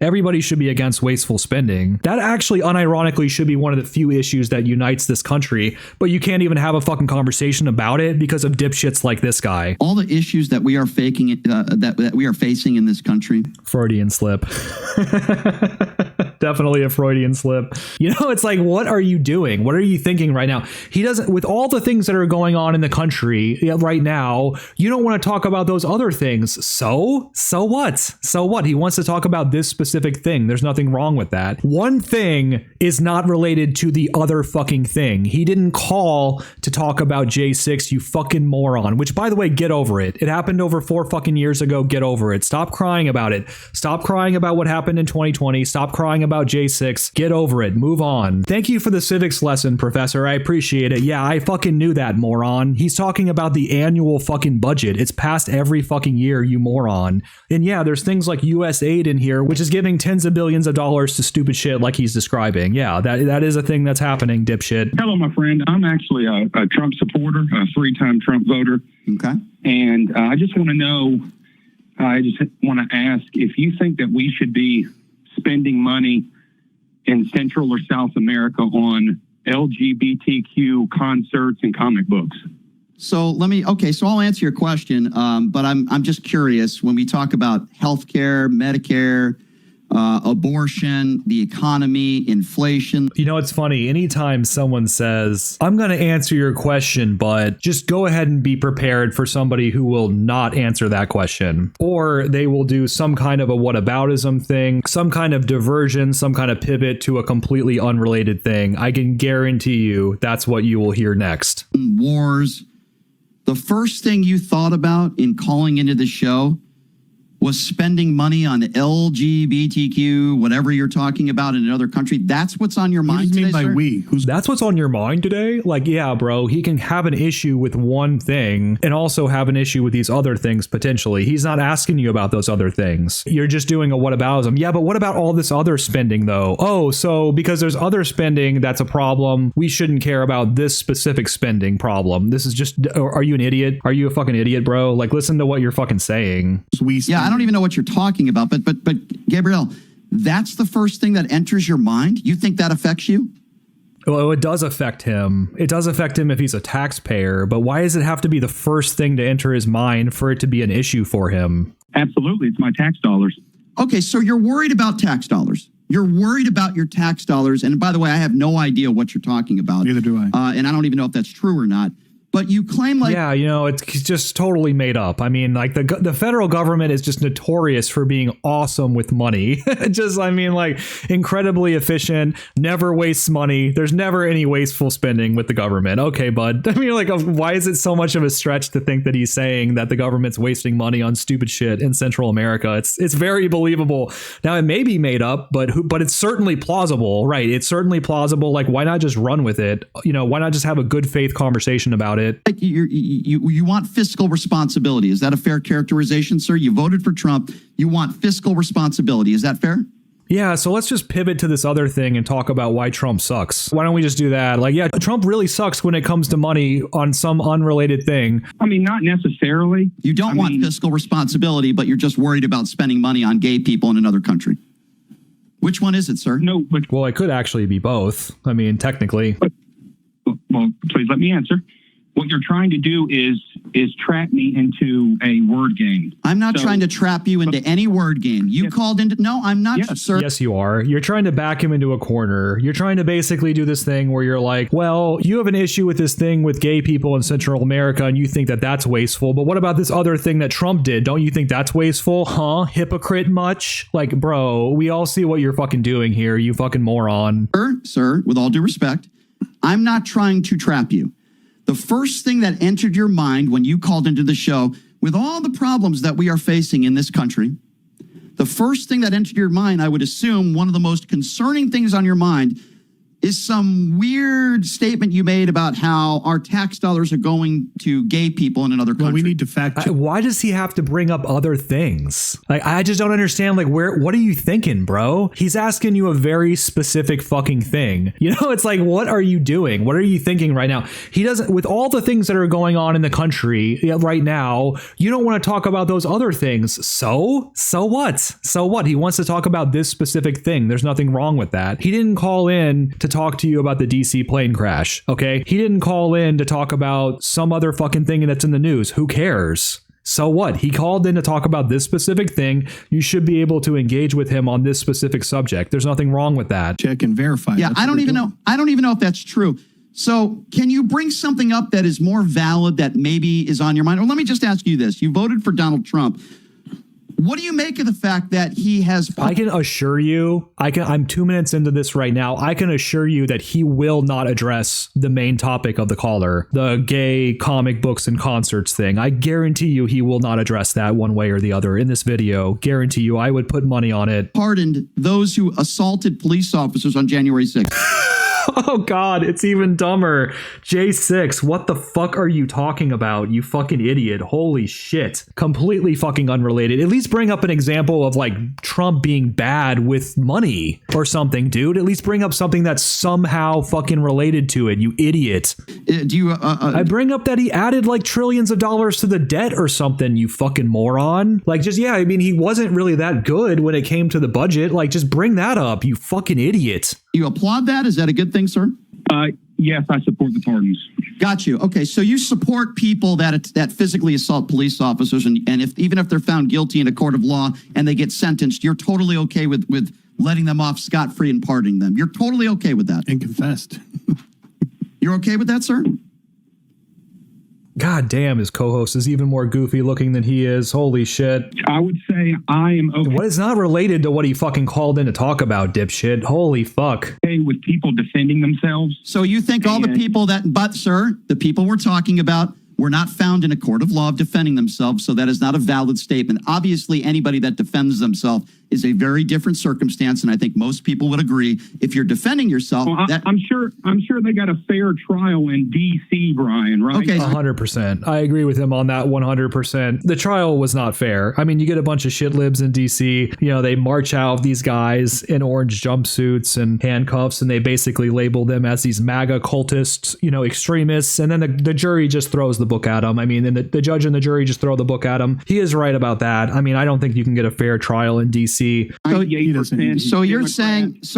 Everybody should be against wasteful spending. That actually, unironically, should be one of the few issues that unites this country, but you can't even have a fucking conversation about it because of dipshits like this guy. All the issues that we are that we are facing in this country. Freudian slip. Definitely a Freudian slip. You know, it's like, what are you doing? What are you thinking right now? He doesn't, with all the things that are going on in the country right now, you don't want to talk about those other things. So what? So what? He wants to talk about this specific thing. There's nothing wrong with that. One thing is not related to the other fucking thing. He didn't call to talk about J6, you fucking moron, which, by the way, get over it. It happened over 4 fucking years ago. Get over it. Stop crying about it. Stop crying about what happened in 2020. Stop crying about J6. Get over it. Move on. Thank you for the civics lesson, Professor. I appreciate it. Yeah, I fucking knew that, moron. He's talking about the annual fucking budget. It's passed every fucking year, you moron. And yeah, there's things like USAID in here, which is giving tens of billions of dollars to stupid shit like he's describing. Yeah, that is a thing that's happening, dipshit. Hello, my friend. I'm actually a Trump supporter, a 3-time Trump voter. Okay. And I just want to know, I just want to ask if you think that we should be spending money in Central or South America on LGBTQ concerts and comic books. So so I'll answer your question, but I'm just curious, when we talk about healthcare, Medicare, abortion, the economy, inflation. You know, it's funny. Anytime someone says, I'm going to answer your question, but just go ahead and be prepared for somebody who will not answer that question. Or they will do some kind of a whataboutism thing, some kind of diversion, some kind of pivot to a completely unrelated thing. I can guarantee you that's what you will hear next. Wars. The first thing you thought about in calling into the show was spending money on LGBTQ, whatever you're talking about in another country. That's what's on your mind today, sir? That's what's on your mind today? Like, yeah, bro, he can have an issue with one thing and also have an issue with these other things potentially. He's not asking you about those other things. You're just doing a whataboutism. Yeah, but what about all this other spending though? Oh, so because there's other spending that's a problem, we shouldn't care about this specific spending problem. This is just, are you an idiot? Are you a fucking idiot, bro? Like, listen to what you're fucking saying. Yeah, I don't even know what you're talking about, but Gabriel, that's the first thing that enters your mind? You think that affects you? Well, it does affect him. It does affect him if he's a taxpayer, but why does it have to be the first thing to enter his mind for it to be an issue for him? Absolutely. It's my tax dollars. Okay, so you're worried about tax dollars. You're worried about your tax dollars. And by the way, I have no idea what you're talking about. Neither do I. And I don't even know if that's true or not. But you claim like... Yeah, you know, it's just totally made up. I mean, like the federal government is just notorious for being awesome with money. Incredibly efficient, never wastes money. There's never any wasteful spending with the government. Okay, bud. I mean, like, why is it so much of a stretch to think that he's saying that the government's wasting money on stupid shit in Central America? It's very believable. Now, it may be made up, but it's certainly plausible, right? It's certainly plausible. Like, why not just run with it? You know, why not just have a good faith conversation about it? Like you want fiscal responsibility. Is that a fair characterization, sir? You voted for Trump. You want fiscal responsibility. Is that fair? Yeah, so let's just pivot to this other thing and talk about why Trump sucks. Why don't we just do that? Like, yeah, Trump really sucks when it comes to money on some unrelated thing. I mean, not necessarily. You don't want fiscal responsibility, but you're just worried about spending money on gay people in another country. Which one is it, sir? No, but... Well, it could actually be both. I mean, technically. Well, please let me answer. What you're trying to do is trap me into a word game. I'm not trying to trap you into any word game. You called into... No, I'm not, sir. Yes, you are. You're trying to back him into a corner. You're trying to basically do this thing where you're like, well, you have an issue with this thing with gay people in Central America and you think that that's wasteful. But what about this other thing that Trump did? Don't you think that's wasteful? Huh? Hypocrite much? Like, bro, we all see what you're fucking doing here, you fucking moron. Sir, with all due respect, I'm not trying to trap you. The first thing that entered your mind when you called into the show, with all the problems that we are facing in this country, the first thing that entered your mind, I would assume one of the most concerning things on your mind is some weird statement you made about how our tax dollars are going to gay people in another country. Well, we need to fact check. Why does he have to bring up other things? Like, I just don't understand. Like, what are you thinking, bro? He's asking you a very specific fucking thing. You know, it's like, what are you doing? What are you thinking right now? He doesn't, with all the things that are going on in the country right now, you don't want to talk about those other things. So what? So what? He wants to talk about this specific thing. There's nothing wrong with that. He didn't call in to talk to you about the DC plane crash. Okay. He didn't call in to talk about some other fucking thing that's in the news. Who cares? So what? He called in to talk about this specific thing. You should be able to engage with him on this specific subject. There's nothing wrong with that. Check and verify. Yeah, I don't even know if that's true. So can you bring something up that is more valid that maybe is on your mind? Or let me just ask you this. You voted for Donald Trump. What do you make of the fact that he has... I can assure you, I'm 2 minutes into this right now. I can assure you that he will not address the main topic of the caller, the gay comic books and concerts thing. I guarantee you he will not address that one way or the other in this video. Guarantee you, I would put money on it. Pardoned those who assaulted police officers on January 6th. Oh God, it's even dumber. J6, what the fuck are you talking about, you fucking idiot? Holy shit. Completely fucking unrelated. At least bring up an example of like Trump being bad with money or something, dude. At least bring up something that's somehow fucking related to it, you idiot. Do you... I bring up that he added like trillions of dollars to the debt or something, you fucking moron. Like just, yeah, I mean, he wasn't really that good when it came to the budget. Like just bring that up, you fucking idiot. You applaud that? Is that a good thing, sir? Yes, I support the pardons. Got you. Okay, so you support people that physically assault police officers, and even if they're found guilty in a court of law and they get sentenced, you're totally okay with letting them off scot-free and pardoning them. You're totally okay with that. And confessed. You're okay with that, sir? God damn, his co-host is even more goofy looking than he is. Holy shit. I would say I am okay What is not related to what he fucking called in to talk about, dipshit? Holy fuck. with people defending themselves. So you think all the people but sir, the people we're talking about were not found in a court of law of defending themselves, so that is not a valid statement. Obviously, anybody that defends themselves is a very different circumstance, and I think most people would agree. If you're defending yourself, Well, I'm sure they got a fair trial in D.C., Brian, right? Okay. 100%. I agree with him on that 100%. The trial was not fair. I mean, you get a bunch of shit libs in DC. You know, they march out these guys in orange jumpsuits and handcuffs, and they basically label them as these MAGA cultists, you know, extremists. And then the jury just throws the book at them. I mean, and the judge and the jury just throw the book at him. He is right about that. I mean, I don't think you can get a fair trial in DC. So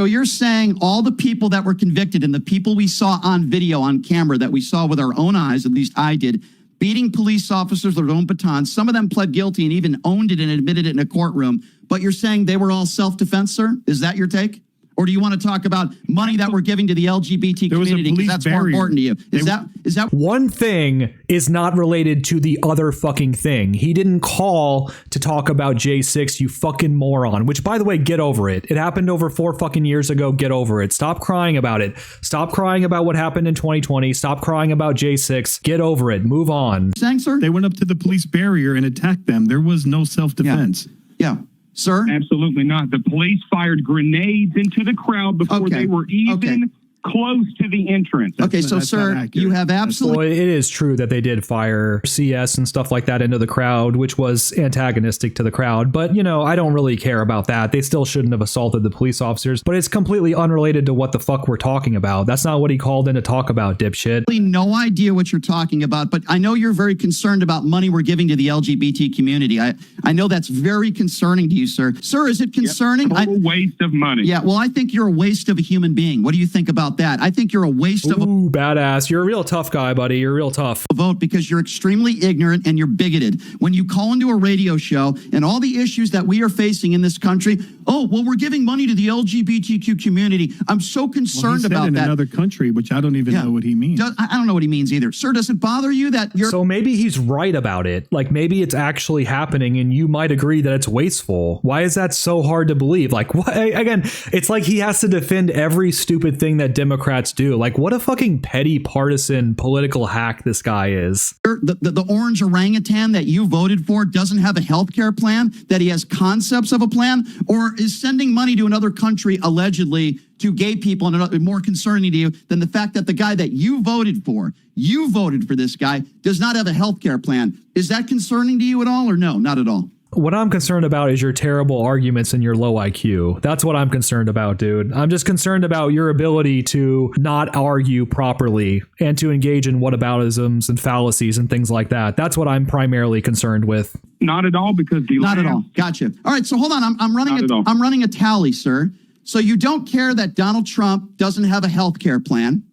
you're saying all the people that were convicted and the people we saw on video, on camera, that we saw with our own eyes, at least I did, beating police officers with their own batons. Some of them pled guilty and even owned it and admitted it in a courtroom. But you're saying they were all self-defense, sir? Is that your take? Or do you want to talk about money that we're giving to the LGBT community because that's more important to you? Is that one thing is not related to the other fucking thing? He didn't call to talk about J6, you fucking moron. Which, by the way, get over it. It happened over 4 fucking years ago. Get over it. Stop crying about it. Stop crying about what happened in 2020. Stop crying about J6. Get over it. Move on. saying, sir? They went up to the police barrier and attacked them. There was no self-defense. Yeah. Sir? Absolutely not. The police fired grenades into the crowd before they were even close to the entrance. Okay, so sir, you have absolutely... Well, it is true that they did fire CS and stuff like that into the crowd, which was antagonistic to the crowd. But, you know, I don't really care about that. They still shouldn't have assaulted the police officers, but it's completely unrelated to what the fuck we're talking about. That's not what he called in to talk about, dipshit. No idea what you're talking about, but I know you're very concerned about money we're giving to the LGBT community. I know that's very concerning to you, sir. Sir, is it concerning? Total waste of money. Yeah, well, I think you're a waste of a human being. What do you think about that? I think you're a waste of a badass. You're a real tough guy, buddy. You're real tough. vote because you're extremely ignorant and you're bigoted. When you call into a radio show and all the issues that we are facing in this country, oh, well, we're giving money to the LGBTQ community. I'm so concerned about in that. Another country, which I don't even know what he means. I don't know what he means either. Sir, does it bother you that you're... So maybe he's right about it. Like maybe it's actually happening and you might agree that it's wasteful. Why is that so hard to believe? Like, what? Again, it's like he has to defend every stupid thing that Democrats do. Like, what a fucking petty partisan political hack this guy is. The orange orangutan that you voted for doesn't have a healthcare plan, that he has concepts of a plan, or is sending money to another country allegedly to gay people and more concerning to you than the fact that the guy that you voted for this guy, does not have a healthcare plan. Is that concerning to you at all, or no, not at all? What I'm concerned about is your terrible arguments and your low IQ. That's what I'm concerned about, dude. I'm just concerned about your ability to not argue properly and to engage in whataboutisms and fallacies and things like that. That's what I'm primarily concerned with. Not at all, because not at all. Gotcha. All right, so hold on. I'm running a tally, sir. So you don't care that Donald Trump doesn't have a health care plan.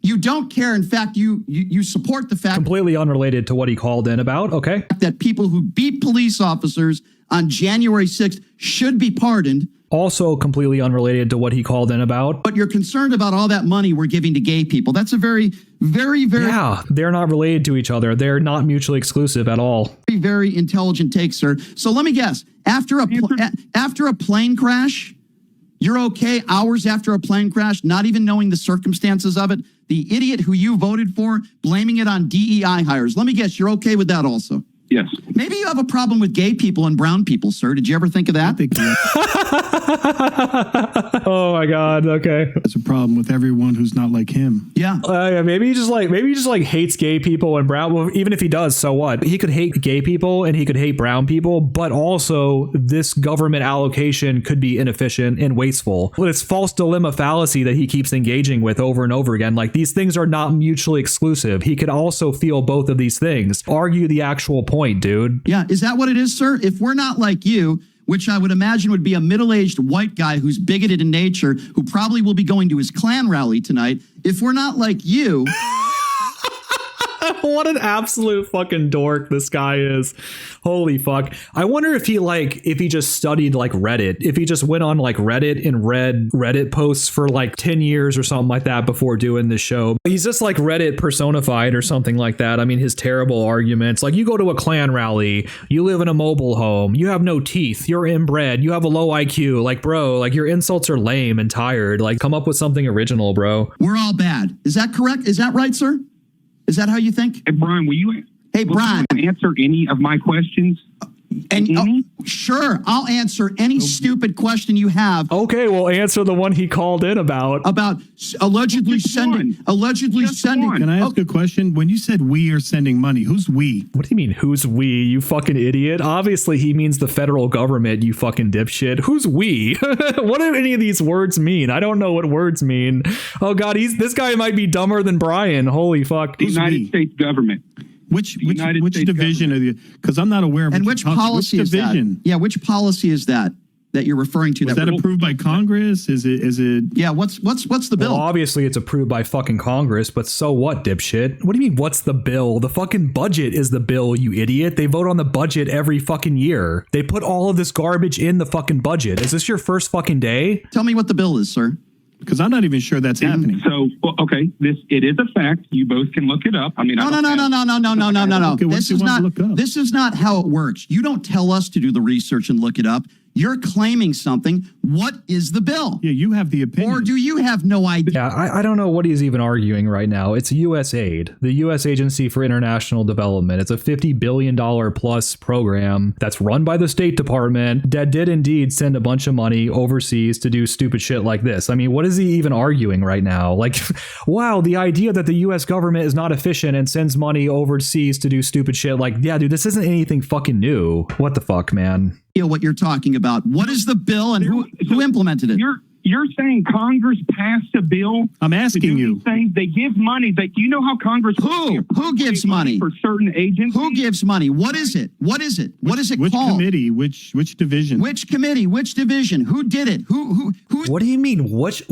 You don't care. In fact, you support the fact, completely unrelated to what he called in about. Okay. That people who beat police officers on January 6th should be pardoned. Also completely unrelated to what he called in about. But you're concerned about all that money we're giving to gay people. That's a very, very, very... Yeah, they're not related to each other. They're not mutually exclusive at all. Very, very intelligent take, sir. So let me guess. After a plane crash, you're okay hours after a plane crash, not even knowing the circumstances of it. The idiot who you voted for, blaming it on DEI hires. Let me guess, you're okay with that also? Yes. Maybe you have a problem with gay people and brown people, sir. Did you ever think of that? Oh my God. Okay. That's a problem with everyone who's not like him. Yeah. Maybe he just hates gay people and brown. Well, even if he does, so what? He could hate gay people and he could hate brown people, but also this government allocation could be inefficient and wasteful. But it's false dilemma fallacy that he keeps engaging with over and over again. Like, these things are not mutually exclusive. He could also feel both of these things. Argue the actual point, dude. Yeah. Is that what it is, sir? If we're not like you, which I would imagine would be a middle-aged white guy who's bigoted in nature, who probably will be going to his Klan rally tonight. If we're not like you... What an absolute fucking dork this guy is. Holy fuck. I wonder if he just studied like Reddit, if he just went on like Reddit and read Reddit posts for like 10 years or something like that before doing this show. He's just like Reddit personified or something like that. I mean, his terrible arguments, like, you go to a Klan rally, you live in a mobile home, you have no teeth, you're inbred, you have a low IQ. Like, bro, like, your insults are lame and tired. Like, come up with something original, bro. We're all bad. Is that correct? Is that right, sir? Is that how you think? Hey, Brian, will you answer any of my questions? And sure, I'll answer any stupid question you have. Okay, well, answer the one he called in about allegedly sending. Can I ask a question? When you said we are sending money, who's we? What do you mean, who's we? You fucking idiot. Obviously, he means the federal government, you fucking dipshit. Who's we? What do any of these words mean? I don't know what words mean. Oh, God, this guy might be dumber than Brian. Holy fuck. The United States government. Which division of the? Because I'm not aware of. And which policy is that? Yeah, which policy is that you're referring to? Was that approved by Congress? Is it? Yeah. What's the bill? Well, obviously it's approved by fucking Congress, but so what, dipshit? What do you mean? What's the bill? The fucking budget is the bill, you idiot. They vote on the budget every fucking year. They put all of this garbage in the fucking budget. Is this your first fucking day? Tell me what the bill is, sir. Because I'm not even sure that's happening. So, okay, it is a fact. You both can look it up. I mean, no. Okay, this is not how it works. You don't tell us to do the research and look it up. You're claiming something. What is the bill? Yeah, you have the opinion. Or do you have no idea? Yeah, I don't know what he's even arguing right now. It's USAID, the U.S. Agency for International Development. It's a $50 billion plus program that's run by the State Department that did indeed send a bunch of money overseas to do stupid shit like this. I mean, what is he even arguing right now? Like, wow, the idea that the U.S. government is not efficient and sends money overseas to do stupid shit. Like, yeah, dude, this isn't anything fucking new. What the fuck, man? What you're talking about. What is the bill and who implemented it? You're saying Congress passed a bill? I'm asking you. Saying they give money. Do you know how Congress? Who gives money for certain agencies? Who gives money? What is it? What is it called? Which committee? Which division? Which committee? Which division? Who did it? Who? What do you mean? What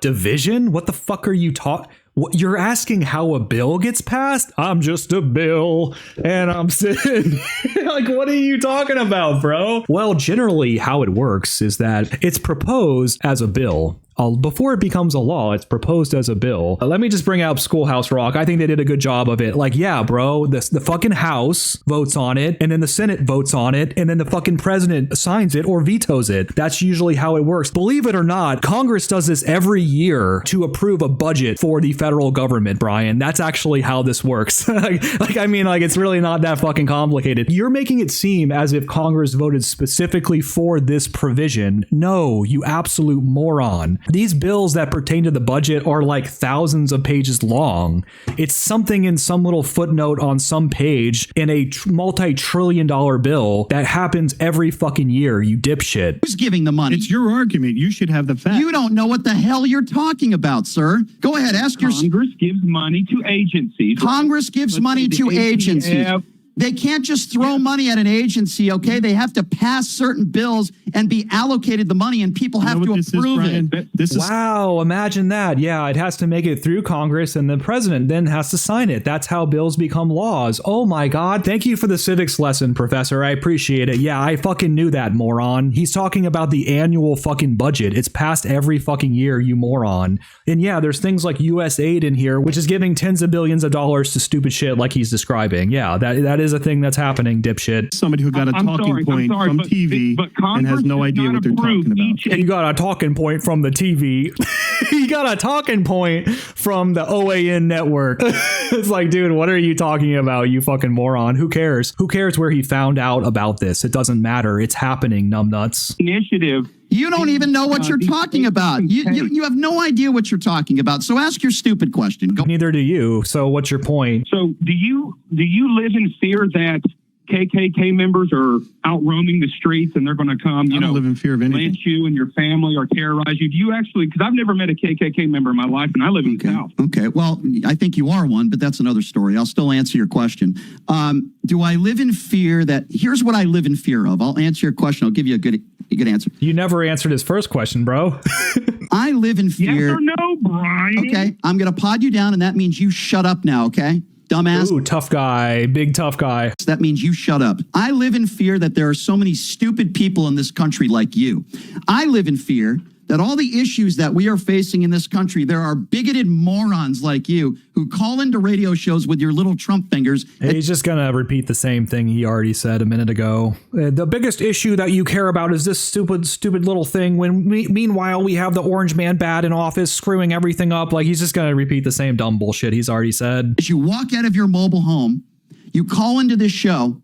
division? What the fuck are you talking? You're asking how a bill gets passed? I'm just a bill and I'm sitting. Like, what are you talking about, bro? Well, generally how it works is that it's proposed as a bill. before it becomes a law. It's proposed as a bill. Let me just bring up Schoolhouse Rock. I think they did a good job of it. Like, yeah, bro, the fucking House votes on it, and then the Senate votes on it, and then the fucking president signs it or vetoes it. That's usually how it works. Believe it or not, Congress does this every year to approve a budget for the federal government, Brian. That's actually how this works. It's really not that fucking complicated. You're making it seem as if Congress voted specifically for this provision. No, you absolute moron. These bills that pertain to the budget are like thousands of pages long. It's something in some little footnote on some page in a multi-trillion-dollar bill that happens every fucking year, you dipshit. Who's giving the money? It's your argument. You should have the facts. You don't know what the hell you're talking about, sir. Go ahead, ask your... Congress gives money to agencies. Congress gives money to agencies. They can't just throw money at an agency, okay? They have to pass certain bills and be allocated the money, and people have to approve it. Wow, imagine that. Yeah, it has to make it through Congress, and the president then has to sign it. That's how bills become laws. Oh my God. Thank you for the civics lesson, Professor. I appreciate it. Yeah, I fucking knew that, moron. He's talking about the annual fucking budget. It's passed every fucking year, you moron. And yeah, there's things like USAID in here, which is giving tens of billions of dollars to stupid shit like he's describing. Yeah, that is a thing that's happening, dipshit. Somebody who got a talking point from TV and has no idea what they're talking about. You got a talking point from the TV. You got a talking point from the OAN network. It's like, dude, what are you talking about, you fucking moron? Who cares? Who cares where he found out about this? It doesn't matter. It's happening, numbnuts. Initiative. You don't even know what you're talking about. You have no idea what you're talking about. So ask your stupid question. Go. Neither do you. So what's your point? So do you live in fear that KKK members are out roaming the streets and they're going to come, I don't live in fear of anything. Lynch you and your family or terrorize you? Do you actually, because I've never met a KKK member in my life and I live in the South. Okay. Well, I think you are one, but that's another story. I'll still answer your question. Do I live in fear that, here's what I live in fear of. I'll answer your question. I'll give you a good answer. You never answered his first question, bro. I live in fear. Yes or no, Brian? Okay. I'm going to pod you down and that means you shut up now. Okay. Dumbass. Ooh, tough guy. Big tough guy. That means you shut up. I live in fear that there are so many stupid people in this country like you. I live in fear that all the issues that we are facing in this country, there are bigoted morons like you who call into radio shows with your little Trump fingers. He's just going to repeat the same thing he already said a minute ago. The biggest issue that you care about is this stupid little thing when meanwhile we have the orange man bad in office screwing everything up. Like, he's just going to repeat the same dumb bullshit he's already said. As you walk out of your mobile home, you call into this show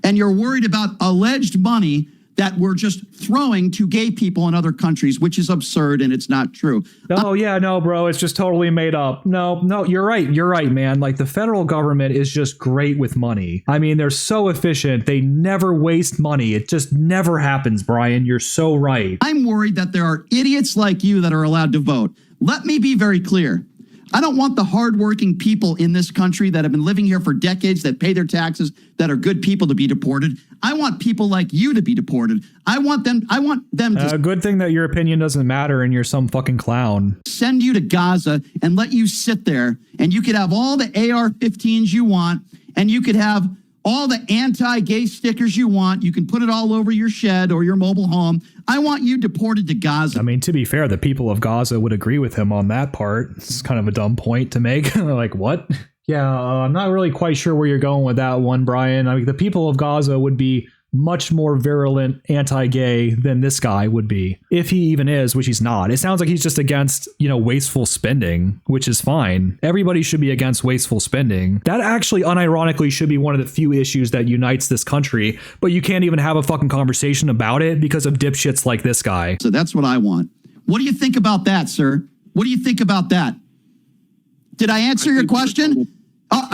and you're worried about alleged money that we're just throwing to gay people in other countries, which is absurd and it's not true. Oh, yeah, no, bro, it's just totally made up. No, you're right, man. Like, the federal government is just great with money. I mean, they're so efficient. They never waste money. It just never happens, Brian. You're so right. I'm worried that there are idiots like you that are allowed to vote. Let me be very clear. I don't want the hardworking people in this country that have been living here for decades, that pay their taxes, that are good people to be deported. I want people like you to be deported. I want them to... Good thing that your opinion doesn't matter and you're some fucking clown. Send you to Gaza and let you sit there and you could have all the AR-15s you want and you could have all the anti-gay stickers you want. You can put it all over your shed or your mobile home. I want you deported to Gaza. I mean, to be fair, the people of Gaza would agree with him on that part. It's kind of a dumb point to make. Like, what? Yeah, I'm not really quite sure where you're going with that one, Brian. I mean, the people of Gaza would be much more virulent anti-gay than this guy would be, if he even is, which he's not. It sounds like he's just against, wasteful spending, which is fine. Everybody should be against wasteful spending. That actually, unironically, should be one of the few issues that unites this country, but you can't even have a fucking conversation about it because of dipshits like this guy. So that's what I want. What do you think about that, sir? What do you think about that? Did I answer your question?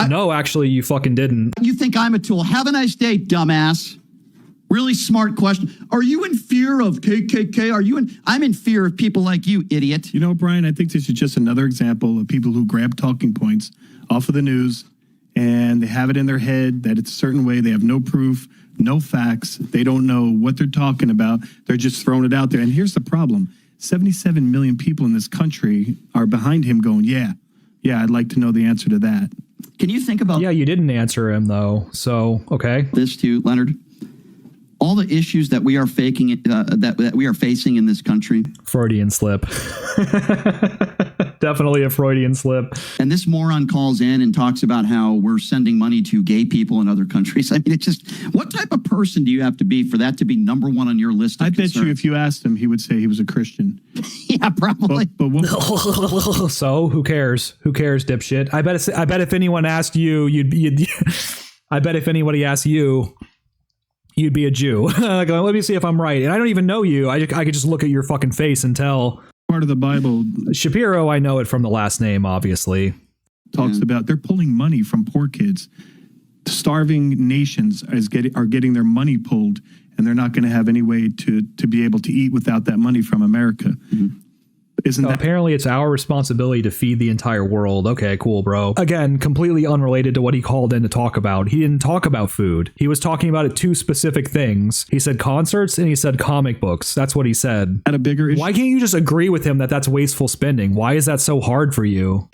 No, actually, you fucking didn't. You think I'm a tool. Have a nice day, dumbass. Really smart question. Are you in fear of KKK? I'm in fear of people like you, idiot. You know, Brian, I think this is just another example of people who grab talking points off of the news and they have it in their head that it's a certain way. They have no proof, no facts. They don't know what they're talking about. They're just throwing it out there. And here's the problem. 77 million people in this country are behind him going, yeah, I'd like to know the answer to that. Can you think about... Yeah, you didn't answer him, though. So, okay. This too, Leonard. all the issues that we are that we are facing in this country. Freudian slip. Definitely a Freudian slip. And this moron calls in and talks about how we're sending money to gay people in other countries. I mean, it's just, what type of person do you have to be for that to be number one on your list of I bet concerns? you if you asked him, he would say he was a Christian. Yeah, probably. But what, So who cares? Who cares, dipshit? I bet if anyone asked you, you'd I bet if anybody asked you, you'd be a Jew. Like, let me see if I'm right. And I don't even know you. I could just look at your fucking face and tell. part of the Bible Shapiro, I know it from the last name, obviously. talks about they're pulling money from poor kids. Starving nations are getting their money pulled, and they're not going to have any way to be able to eat without that money from America. Mm-hmm. Isn't that apparently it's our responsibility to feed the entire world. Okay, cool, bro. Again, completely unrelated to what he called in to talk about. He didn't talk about food. He was talking about two specific things. He said concerts and he said comic books. That's what he said. a bigger issue? Why can't you just agree with him that that's wasteful spending? Why is that so hard for you?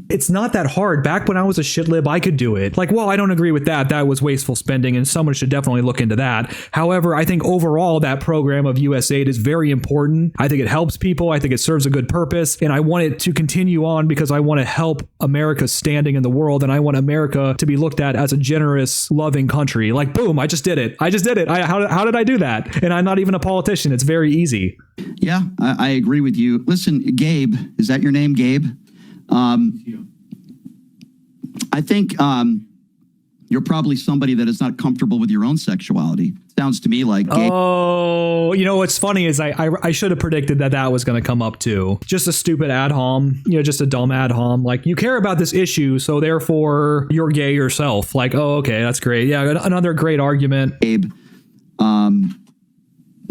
It's not that hard. Back when I was a shitlib, I could do it. Like, well, I don't agree with that. That was wasteful spending and someone should definitely look into that. However, I think overall that program of USAID is very important. I think it helps people. I think it serves a good purpose. And I want it to continue on because I want to help America's standing in the world. And I want America to be looked at as a generous, loving country. Like, boom, I just did it. How did I do that? And I'm not even a politician. It's very easy. Yeah, I agree with you. Listen, Gabe, is that your name, Gabe? I think you're probably somebody that is not comfortable with your own sexuality. Sounds to me like Gabe. Oh, you know what's funny is I should have predicted that was going to come up too. Just a stupid ad hom, just a dumb ad hom. Like, you care about this issue, so therefore you're gay yourself. Like, oh, okay, that's great. Yeah, another great argument. Gabe,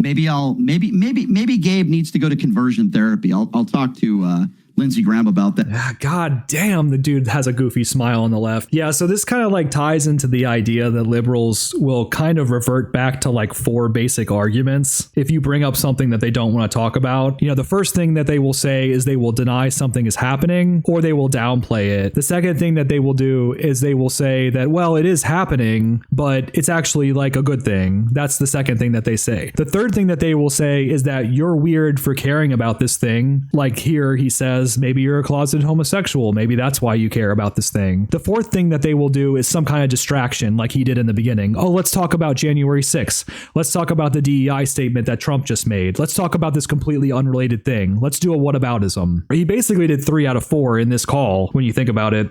maybe Gabe needs to go to conversion therapy. I'll talk to Lindsey Graham about that. God damn, the dude has a goofy smile on the left. Yeah, so this kind of like ties into the idea that liberals will kind of revert back to like four basic arguments if you bring up something that they don't want to talk about. The first thing that they will say is they will deny something is happening or they will downplay it. The second thing that they will do is they will say that, well, it is happening, but it's actually like a good thing. That's the second thing that they say. The third thing that they will say is that you're weird for caring about this thing. Like here, he says, maybe you're a closeted homosexual. Maybe that's why you care about this thing. The fourth thing that they will do is some kind of distraction like he did in the beginning. Oh, let's talk about January 6th. Let's talk about the DEI statement that Trump just made. Let's talk about this completely unrelated thing. Let's do a whataboutism. He basically did 3 out of 4 in this call when you think about it.